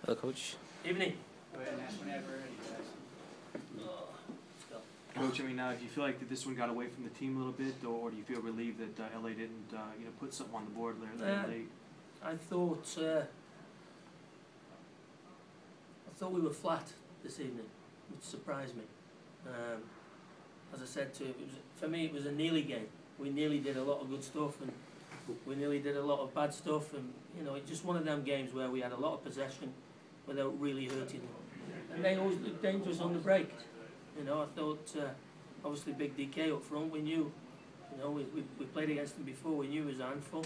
Hello, Coach. Evening. Go ahead and ask whenever you're ready, guys. Let's go. Coach, I mean, do you feel like that this one got away from the team a little bit, or do you feel relieved that LA didn't, put something on the board late? I thought we were flat this evening, which surprised me. As I said to you, for me it was a nearly game. We nearly did a lot of good stuff, and we nearly did a lot of bad stuff, and it's just one of them games where we had a lot of possession without really hurting them. And they always looked dangerous on the break. I thought obviously big DK up front. We knew, we played against him before. We knew he was a handful.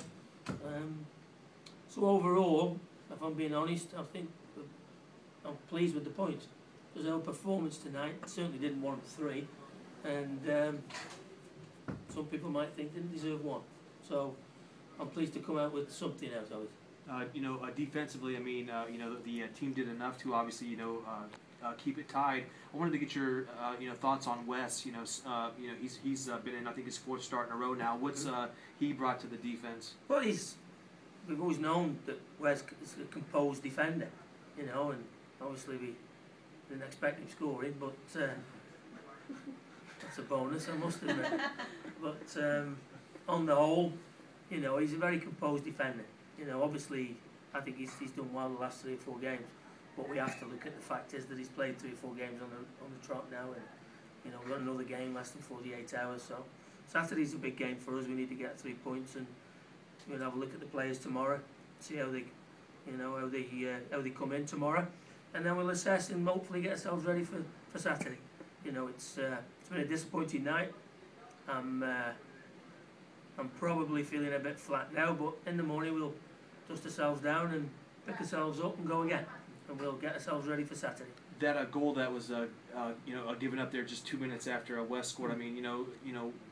So overall, if I'm being honest, I think I'm pleased with the points, because our performance tonight certainly didn't warrant 3, and some people might think didn't deserve 1. So I'm pleased to come out with something out of it. Defensively, I mean, the team did enough to obviously, keep it tied. I wanted to get your, thoughts on Wes. He's been in, I think, his 4th start in a row now. What's he brought to the defense? Well, we've always known that Wes is a composed defender, and obviously we didn't expect him scoring, but that's a bonus, I must admit. But on the whole, he's a very composed defender. Obviously, I think he's done well the last 3 or 4 games. But we have to look at the fact is that he's played 3 or 4 games on the trot now, and we've got another game less than 48 hours. So Saturday's a big game for us. We need to get 3 points, and we'll have a look at the players tomorrow, see how they, how they come in tomorrow, and then we'll assess and hopefully get ourselves ready for Saturday. It's been a disappointing night. I'm probably feeling a bit flat now, but in the morning we'll dust ourselves down and pick ourselves up and go again, and we'll get ourselves ready for Saturday. That goal that was given up there just 2 minutes after West scored. I mean,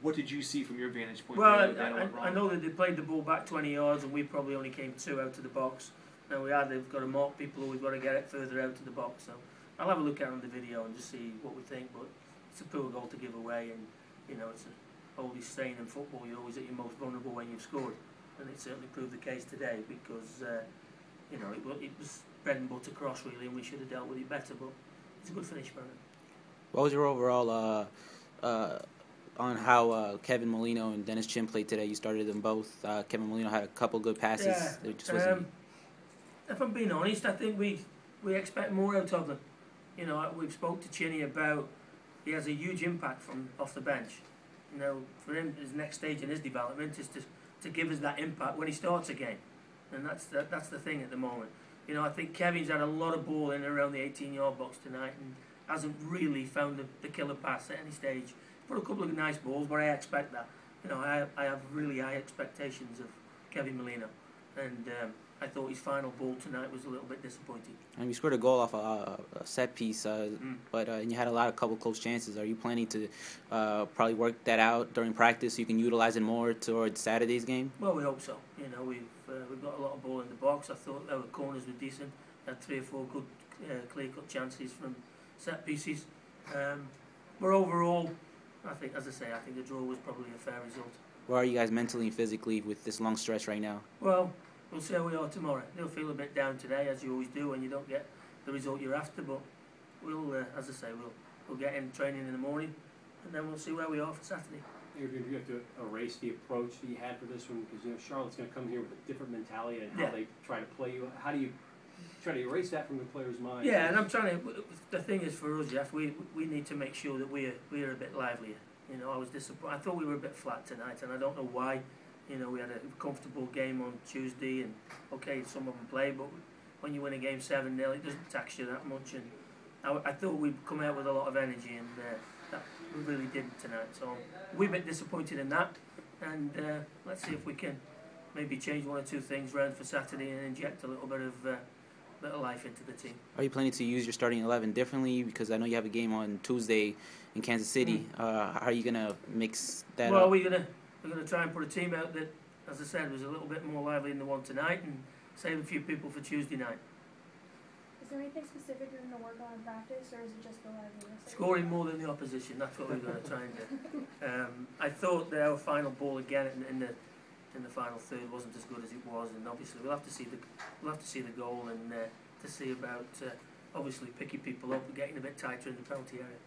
what did you see from your vantage point? Well, I know that they played the ball back 20 yards, and we probably only came 2 out of the box. Now they've got to mark people, who we've got to get it further out of the box. So I'll have a look at it on the video and just see what we think. But it's a poor goal to give away, and it's an old saying in football: you're always at your most vulnerable when you've scored, and it certainly proved the case today, because it was bread and butter cross really, and we should have dealt with it better, but it's a good finish for him. What was your overall on how Kevin Molino and Dennis Chin played today? You started them both. Kevin Molino had a couple good passes. Yeah. It just wasn't... If I'm being honest, I think we expect more out of them. We've spoke to Chinny about he has a huge impact from off the bench. For him, his next stage in his development is to give us that impact when he starts a game, and that's the thing at the moment. I think Kevin's had a lot of ball in and around the 18-yard box tonight and hasn't really found the killer pass at any stage. Put a couple of nice balls, but I expect that. I have really high expectations of Kevin Molino, and I thought his final ball tonight was a little bit disappointing. And you scored a goal off a set piece, but and you had a couple close chances. Are you planning to probably work that out during practice so you can utilize it more towards Saturday's game? Well, we hope so. We've got a lot of ball in the box. I thought our corners were decent. Had 3 or 4 good clear-cut chances from set pieces. But overall, I think the draw was probably a fair result. Where are you guys mentally and physically with this long stretch right now? Well, we'll see how we are tomorrow. They'll feel a bit down today, as you always do when you don't get the result you're after. But we'll get in training in the morning, and then we'll see where we are for Saturday. Adrian, you have to erase the approach that you had for this one, because Charlotte's going to come here with a different mentality and how they try to play you. How do you try to erase that from the players' minds? Yeah, and I'm trying to. The thing is, for us, Jeff, we need to make sure that we're a bit livelier. I was disappointed. I thought we were a bit flat tonight, and I don't know why. We had a comfortable game on Tuesday, and okay, some of them played, but when you win a game 7-0, it doesn't tax you that much. And I thought we'd come out with a lot of energy, and that we really didn't tonight. So we're a bit disappointed in that, and let's see if we can maybe change 1 or 2 things around for Saturday and inject a little bit of life into the team. Are you planning to use your starting 11 differently? Because I know you have a game on Tuesday in Kansas City. How are you going to mix that up? Well, we're going to try and put a team out that, as I said, was a little bit more lively than the one tonight, and save a few people for Tuesday night. Is there anything specific you're going to work on in practice, or is it just the liveliness? Scoring more than the opposition, that's what we're going to try and do. I thought that our final ball again in the final third wasn't as good as it was, and obviously we'll have to see the goal and to to see about obviously picking people up and getting a bit tighter in the penalty area.